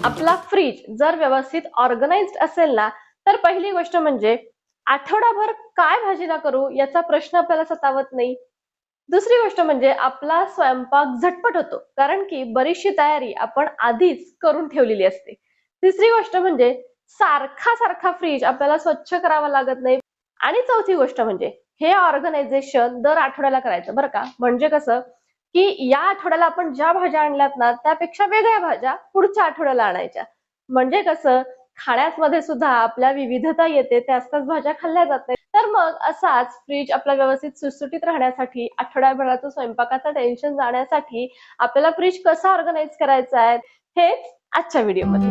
आपला फ्रीज जर व्यवस्थित ऑर्गनाइज्ड असेल ना, तर पहिली गोष्ट म्हणजे आठवडाभर काय भाजीला करू याचा प्रश्न आपल्याला सतावत नाही. दुसरी गोष्ट म्हणजे आपला स्वयंपाक झटपट होतो, कारण की बरीचशी तयारी आपण आधीच करून ठेवलेली असते. तिसरी गोष्ट म्हणजे सारखा सारखा फ्रीज आपल्याला स्वच्छ करावा लागत नाही. आणि चौथी गोष्ट म्हणजे हे ऑर्गनायझेशन दर आठवड्याला करायचं बरं का. म्हणजे कसं की या आठवड्याला आपण ज्या भाज्या आणल्यात ना, त्यापेक्षा वेगळ्या भाज्या पुढच्या आठवड्याला आणायच्या. म्हणजे कसं खाण्यामध्ये सुद्धा आपल्या विविधता येते, त्याच त्याच भाज्या खाल्ल्या जात नाही. तर मग असाच फ्रीज आपला व्यवस्थित सुटसुटीत राहण्यासाठी, आठवड्याभराचं स्वयंपाकाचं टेन्शन जाण्यासाठी आपल्याला फ्रीज कसा ऑर्गनाइज करायचा आहे, हेच आजच्या व्हिडिओमध्ये.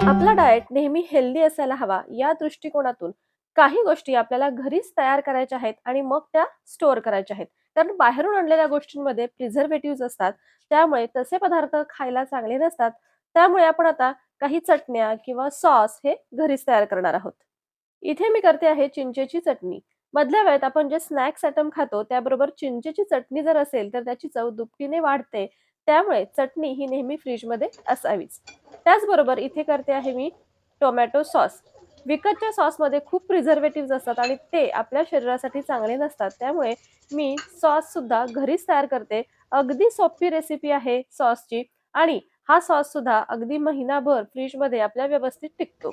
आपला डाएट नेहमी हेल्दी असायला हवा या दृष्टिकोनातून काही गोष्टी आपल्याला घरीच तयार करायच्या आहेत आणि मग त्या स्टोअर करायच्या आहेत. कारण बाहेरून आणलेल्या गोष्टींमध्ये प्रिझर्वेटिव्ह असतात, त्यामुळे तसे पदार्थ खायला चांगले नसतात. त्यामुळे आपण आता काही चटण्या किंवा सॉस हे घरीच तयार करणार आहोत. इथे मी करते आहे चिंचेची चटणी. मधल्या वेळेत आपण जे स्नॅक्स आयटम खातो त्याबरोबर चिंचेची चटणी जर असेल तर त्याची चव दुपटीने वाढते. त्यामुळे चटणी ही नेहमी फ्रीजमध्ये असावीच. त्याचबरोबर इथे करते आहे मी टोमॅटो सॉस. विकतच्या सॉसमध्ये खूप प्रिझर्वेटिव्ह असतात आणि ते आपल्या शरीरासाठी चांगले नसतात. त्यामुळे मी सॉस सुद्धा घरीच तयार करते. अगदी सोपी रेसिपी आहे सॉसची आणि हा सॉस सुद्धा अगदी महिनाभर फ्रीजमध्ये आपल्या व्यवस्थित टिकतो.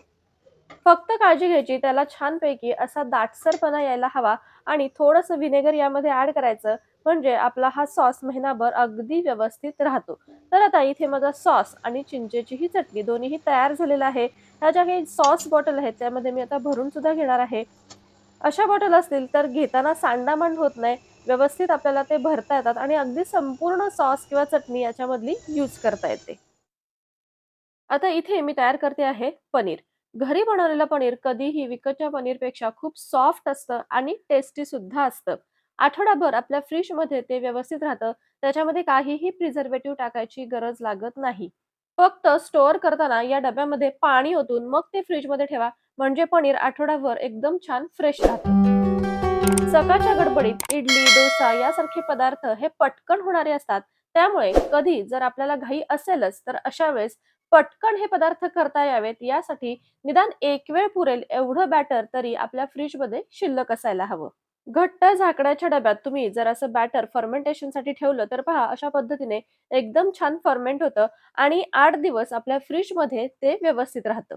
फक्त काळजी घ्यायची त्याला छानपैकी असा दाटसरपणा यायला हवा आणि थोडंसं व्हिनेगर यामध्ये ॲड करायचं, म्हणजे आपला हा सॉस महिनाभर अगदी व्यवस्थित राहतो. तर आता इथे माझा सॉस आणि चिंचेची ही चटणी दोन्हीही तयार झालेलं आहे. ह्या ज्या काही सॉस बॉटल आहेत त्यामध्ये मी आता भरून सुद्धा घेणार आहे. अशा बॉटल असतील तर घेताना सांडामांड होत नाही. व्यवस्थित आपल्याला ते भरता येतात आणि अगदी संपूर्ण सॉस किंवा चटणी याच्यामधली यूज करता येते. आता इथे मी तयार करते आहे पनीर. घरी बनवलेलं पनीर कधीही विकतच्या पनीरपेक्षा खूप सॉफ्ट असतं आणि टेस्टी सुद्धा असतं. आठवडाभर आपल्या फ्रिजमध्ये ते व्यवस्थित राहतं. त्याच्यामध्ये काहीही प्रिझर्वेटिव्ह टाकायची गरज लागत नाही. फक्त स्टोअर करताना या डब्यामध्ये पाणी ओतून मग ते फ्रिजमध्ये ठेवा. म्हणजे पनीर आठवडाभर एकदम छान फ्रेश राहतं. सकाळच्या गडबडीत इडली, डोसा यासारखे पदार्थ हे पटकन होणारे असतात. त्यामुळे कधी जर आपल्याला घाई असेलच, तर अशा वेळेस पटकन हे पदार्थ करता यावेत यासाठी निदान एक वेळ पुरेल एवढं बॅटर तरी आपल्या फ्रिजमध्ये शिल्लक असायला हवं. घट्ट झाकण्याच्या डब्यात तुम्ही जर असं बॅटर फर्मेंटेशनसाठी ठेवलं, तर पहा अशा पद्धतीने एकदम छान फर्मेंट होतं आणि 8 दिवस आपल्या फ्रिजमध्ये ते व्यवस्थित राहतं.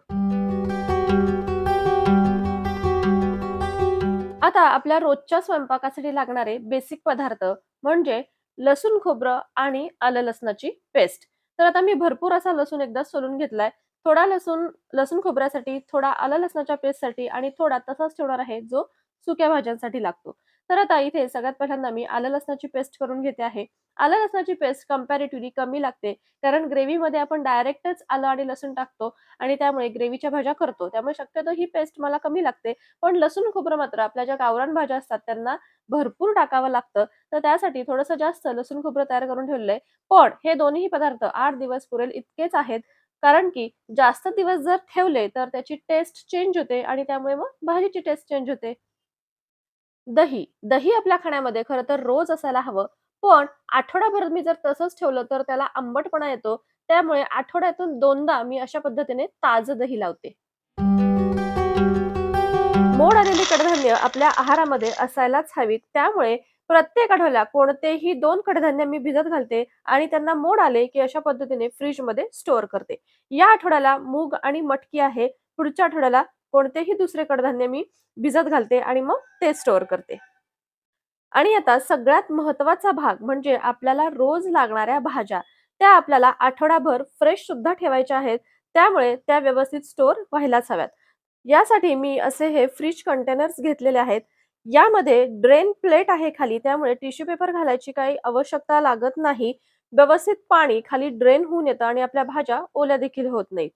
आता आपल्या रोजच्या स्वयंपाकासाठी लागणारे बेसिक पदार्थ म्हणजे लसूण खोबरं आणि आलं लसणाची पेस्ट. तर आता मी भरपूर असा लसूण एकदाच सोलून घेतलाय. थोडा लसूण लसूण खोबऱ्यासाठी, थोडा आलं लसणाच्या पेस्टसाठी आणि थोडा तसाच ठेवणार आहे जो सुक्या भाज्यांसाठी लागतो. तर आता इथे सगळ्यात पहिल्यांदा मी आलं लसणाची पेस्ट करून घेते आहे. आलं लसणाची पेस्ट कंपॅरेटिव्हली कमी लागते, कारण ग्रेव्हीमध्ये आपण डायरेक्टच आलं आणि लसूण टाकतो आणि त्यामुळे ग्रेव्हीच्या भाज्या करतो. त्यामुळे शक्यतो ही पेस्ट मला कमी लागते. पण लसूण खोबरं मात्र आपल्या ज्या गावरान भाज्या असतात त्यांना भरपूर टाकावं लागतं. तर त्यासाठी थोडंसं जास्त लसूण खोबरं तयार करून ठेवलंय. पण हे दोन्ही पदार्थ 8 दिवस पुरेल इतकेच आहेत. कारण की जास्त दिवस जर ठेवले तर त्याची टेस्ट चेंज होते आणि त्यामुळे मग भाजीची टेस्ट चेंज होते. दही. दही आपल्या खाण्यामध्ये खरं तर रोज असायला हवं. पण आठवडाभर मी जर तसंच ठेवलं तर त्याला आंबटपणा येतो. त्यामुळे आठवड्यातून 2दा मी अशा पद्धतीने ताजं दही लावते. मोड आलेली कडधान्य आपल्या आहारामध्ये असायलाच हवीत. त्यामुळे प्रत्येक आठवड्याला कोणतेही 2 कडधान्य मी भिजत घालते आणि त्यांना मोड आले, की अशा पद्धतीने फ्रिजमध्ये स्टोअर करते. या आठवड्याला मूग आणि मटकी आहे. पुढच्या आठवड्याला कोणतेही दुसरे कडधान्य मी भिजत घालते आणि मग ते स्टोअर करते. आणि आता सगळ्यात महत्त्वाचा भाग म्हणजे आपल्याला रोज लागणाऱ्या भाज्या. त्या आपल्याला आठवडाभर फ्रेश सुद्धा ठेवायच्या आहेत. त्यामुळे त्या व्यवस्थित स्टोअर व्हायलाच हव्यात. यासाठी मी असे हे फ्रिज कंटेनर्स घेतलेले आहेत. यामध्ये ड्रेन प्लेट आहे खाली, त्यामुळे टिश्यू पेपर घालायची काही आवश्यकता लागत नाही. व्यवस्थित पाणी खाली ड्रेन होऊन येतं आणि आपल्या भाज्या ओल्या देखील होत नाहीत.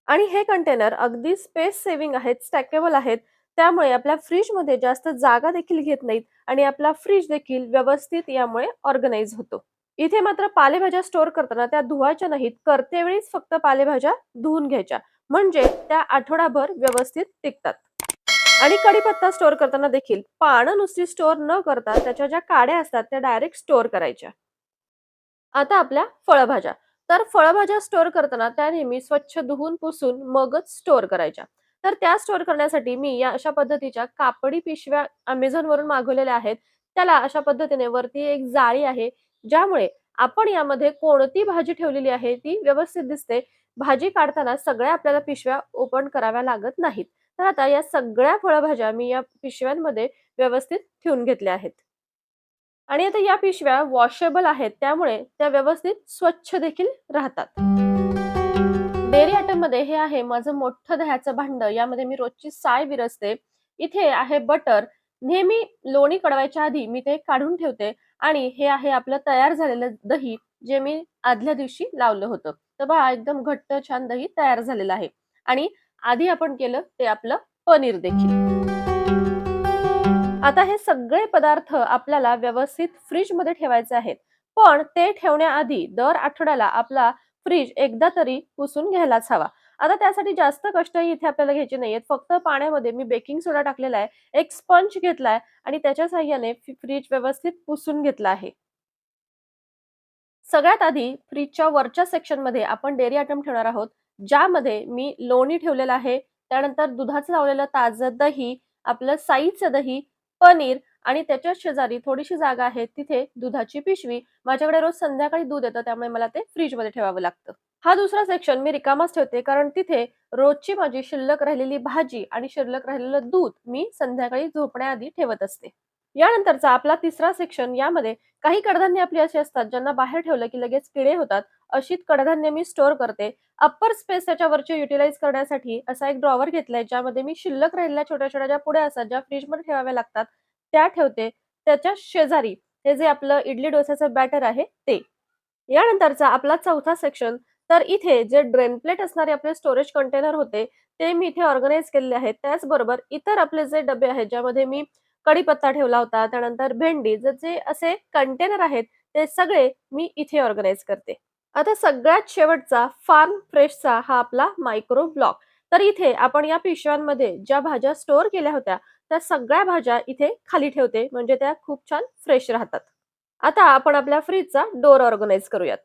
आणि हे कंटेनर अगदी स्पेस सेव्हिंग आहेत, स्टॅकेबल आहेत. त्यामुळे आपल्या फ्रिजमध्ये जास्त जागा देखील घेत नाहीत आणि आपला फ्रिज देखील व्यवस्थित यामुळे ऑर्गनाइज होतो. इथे मात्र पालेभाज्या स्टोअर करताना त्या धुवायच्या नाहीत. करतेवेळीच फक्त पालेभाज्या धुवून घ्यायच्या. म्हणजे त्या आठवडाभर व्यवस्थित टिकतात. आणि कढीपत्ता स्टोअर करताना देखील पानं नुसती स्टोअर न करता त्याच्या ज्या काड्या असतात त्या डायरेक्ट स्टोअर करायच्या. आता आपल्या फळभाज्या. तर फळभाज्या स्टोअर करताना त्या नेहमी स्वच्छ धुवून पुसून मगच स्टोअर करायच्या. तर त्या स्टोअर करण्यासाठी मी या अशा पद्धतीच्या कापडी पिशव्या Amazon वरून मागवलेल्या आहेत. त्याला अशा पद्धतीने वरती एक जाळी आहे, ज्यामुळे आपण यामध्ये कोणती भाजी ठेवलेली आहे ती व्यवस्थित दिसते. भाजी काढताना सगळ्या आपल्याला पिशव्या ओपन कराव्या लागत नाहीत. तर आता या सगळ्या फळभाज्या मी या पिशव्यांमध्ये व्यवस्थित ठेवून घेतल्या आहेत. आणि आता या पिशव्या वॉशेबल आहेत, त्यामुळे त्या व्यवस्थित स्वच्छ देखील राहतात. डेअरी आयटममध्ये हे आहे माझं मोठं दह्याचं भांडं. यामध्ये मी रोजची साय विरजते. इथे आहे बटर. नेहमी लोणी कढवायच्या आधी मी ते काढून ठेवते आणि हे आहे आपलं तयार झालेलं दही, जे मी आदल्या दिवशी लावलं होतं. तर पहा एकदम घट्ट छान दही तयार झालेलं आहे. आणि आधी आपण केलं ते आपलं पनीर देखील. आता हे सगळे पदार्थ आपल्याला व्यवस्थित फ्रिजमध्ये ठेवायचे आहेत. पण ते ठेवण्याआधी दर आठवड्याला आपला फ्रिज एकदा तरी पुसून घ्यायलाच हवा. आता त्यासाठी जास्त कष्टही इथे आपल्याला घ्यायचे नाहीयेत. फक्त पाण्यामध्ये मी बेकिंग सोडा टाकलेला आहे, एक स्पंज घेतलाय आणि त्याच्या साहाय्याने फ्रिज व्यवस्थित पुसून घेतला आहे. सगळ्यात आधी फ्रिजच्या वरच्या सेक्शनमध्ये आपण डेअरी आयटम ठेवणार आहोत, ज्यामध्ये मी लोणी ठेवलेलं आहे, त्यानंतर दुधाचं लावलेलं ताजं दही, आपलं साईचं दही, पनीर आणि त्याच्याच शेजारी थोडीशी जागा आहे, तिथे दुधाची पिशवी. माझ्याकडे रोज संध्याकाळी दूध येतं, त्यामुळे मला ते फ्रिजमध्ये ठेवावं लागतं. हा दुसरा सेक्शन मी रिकामाच ठेवते, कारण तिथे रोजची माझी शिल्लक राहिलेली भाजी आणि शिल्लक राहिलेलं दूध मी संध्याकाळी झोपण्याआधी ठेवत असते. यानंतरचा आपला तिसरा सेक्शन, यामध्ये काही कडधान्य आपली अशी असतात ज्यांना बाहेर ठेवलं की लगेच किडे होतात. अशी कडधान्य मी स्टोअर करते. अप्पर स्पेस त्याच्यावरची युटिलाइज करण्यासाठी असा एक ड्रॉवर घेतलाय, ज्यामध्ये मी शिल्लक राहिलेल्या छोट्या-छोट्या ज्या पुड्या असतात, ज्या फ्रिजमध्ये ठेवाव्या लागतात, त्या ठेवते. त्याच्या शेजारी हे जे आपलं इडली डोसाचं बॅटर आहे ते. यानंतरचा आपला चौथा सेक्शन, तर इथे जे ड्रेन प्लेट असणारे आपले स्टोरेज कंटेनर होते, ते मी इथे ऑर्गनाइज केलेले आहेत. त्याचबरोबर इतर आपले जे डबे आहेत, ज्यामध्ये मी कढीपत्ता ठेवला होता, त्यानंतर भेंडी, जे असे कंटेनर आहेत, ते सगळे मी इथे ऑर्गनाइज करते. आता सगळ्यात शेवटचा फार्म फ्रेशचा हा आपला मायक्रो ब्लॉक. तर इथे आपण या पिशव्यांमध्ये ज्या भाज्या स्टोअर केल्या होत्या, त्या सगळ्या भाज्या इथे खाली ठेवते, म्हणजे त्या खूप छान फ्रेश राहतात. आता आपण आपल्या फ्रिजचा डोर ऑर्गनाइज करूयात.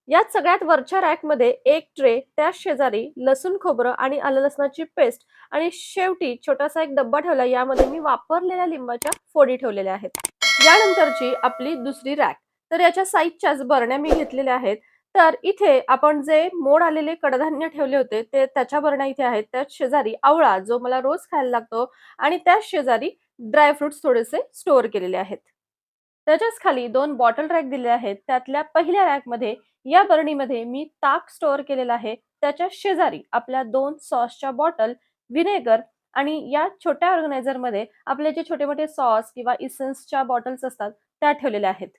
यात सगळ्यात वरच्या रॅकमध्ये एक ट्रे, त्या शेजारी लसूण, खोबरं आणि आलं लसणाची पेस्ट आणि शेवटी छोटासा एक डब्बा ठेवला. यामध्ये मी वापरलेल्या लिंबाच्या फोडी ठेवलेल्या आहेत. यानंतरची आपली दुसरी रॅक. तर याच्या साइजच्याच बरण्या मी घेतलेल्या आहेत. तर इथे आपण जे मोड आलेले कडधान्य ठेवले होते, ते त्याच्या बरण्या इथे आहेत. त्याच शेजारी आवळा, जो मला रोज खायला लागतो, आणि त्याच शेजारी ड्राय फ्रुट्स थोडेसे स्टोअर केलेले आहेत. त्याच्याच खाली 2 बॉटल रॅक दिले आहेत. त्यातल्या पहिल्या रॅकमध्ये या बरणीमध्ये मी ताक स्टोअर केलेलं आहे. त्याच्या शेजारी आपल्या 2 सॉसच्या बॉटल, व्हिनेगर आणि या छोट्या ऑर्गनायझरमध्ये आपले जे छोटे-मोठे सॉस किंवा इसेन्सच्या बॉटल्स असतात, त्या ठेवलेल्या आहेत.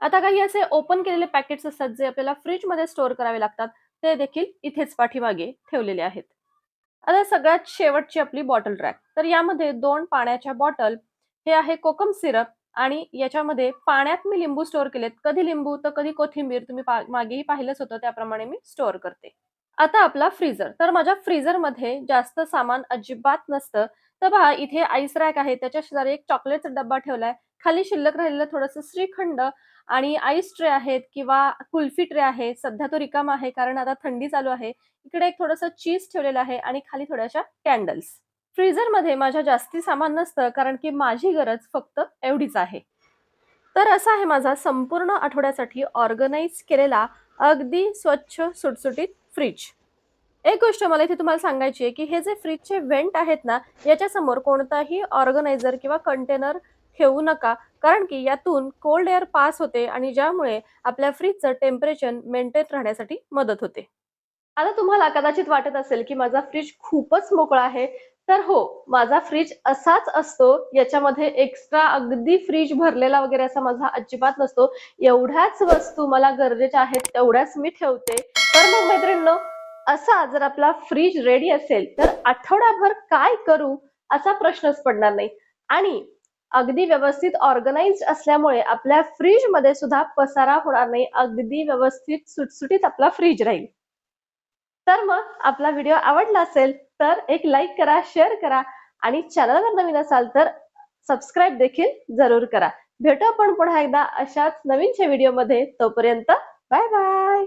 आता काही असे ओपन केलेले पॅकेट्स असतात, जे आपल्याला फ्रिजमध्ये स्टोअर करावे लागतात, ते देखील इथेच पाठीमागे ठेवलेले आहेत. आता सगळ्यात शेवटची आपली बॉटल रॅक. तर यामध्ये 2 पाण्याच्या बॉटल, हे आहे कोकम सिरप आणि याच्यामध्ये पाण्यात मी लिंबू स्टोअर केलेत. कधी लिंबू तर कधी कोथिंबीर. तुम्ही मागेही पाहिलंच होतं, त्याप्रमाणे मी स्टोअर करते. आता आपला फ्रीझर. तर माझ्या फ्रीझरमध्ये जास्त सामान अजिबात नसतं. तर पहा इथे आईस रॅक आहे. त्याच्या शेजारी एक चॉकलेटचा डब्बा ठेवलाय. खाली शिल्लक राहिलेलं थोडंसं श्रीखंड आणि आईस ट्रे आहेत किंवा कुल्फी ट्रे आहे. सध्या तो रिकामा आहे, कारण आता थंडी चालू आहे. इकडे एक थोडंसं चीज ठेवलेलं आहे आणि खाली थोड्याशा कॅन्डल्स. फ्रीझरमध्ये माझ्या जास्ती सामान नसतं, कारण की माझी गरज फक्त एवढीच आहे. तर असा आहे माझा संपूर्ण आठवड्यासाठी ऑर्गनाइज केलेला अगदी स्वच्छ सुटसुटीत फ्रिज. एक गोष्ट मला इथे तुम्हाला सांगायची आहे, की हे जे फ्रिजचे व्हेंट आहेत ना, याच्यासमोर कोणताही ऑर्गनायझर किंवा कंटेनर ठेवू नका. कारण की यातून कोल्ड एअर पास होते आणि ज्यामुळे आपल्या फ्रिजचं टेम्परेचर मेंटेन राहण्यासाठी मदत होते. आता तुम्हाला कदाचित वाटत असेल, की माझा फ्रिज खूपच मोकळा आहे. तर हो, माझा फ्रिज असाच असतो. याच्यामध्ये एक्स्ट्रा अगदी फ्रिज भरलेला वगैरे असा माझा अजिबात नसतो. एवढ्याच वस्तू मला गरजेच्या आहेत तेवढ्याच मी ठेवते. तर मग मैत्रिणींनो, असा जर आपला फ्रिज रेडी असेल, तर आठवडाभर काय करू असा प्रश्नच पडणार नाही. आणि अगदी व्यवस्थित ऑर्गनाइज्ड असल्यामुळे आपल्या फ्रिजमध्ये सुद्धा पसारा होणार नाही. अगदी व्यवस्थित सुटसुटीत आपला फ्रिज राहील. तर मग आपला व्हिडिओ आवडला असेल तर एक लाईक करा, शेअर करा आणि चॅनलवर नवीन असाल तर सबस्क्राईब देखील जरूर करा. भेटू आपण पुन्हा एकदा अशाच नवीनशा व्हिडिओमध्ये. तोपर्यंत बाय बाय.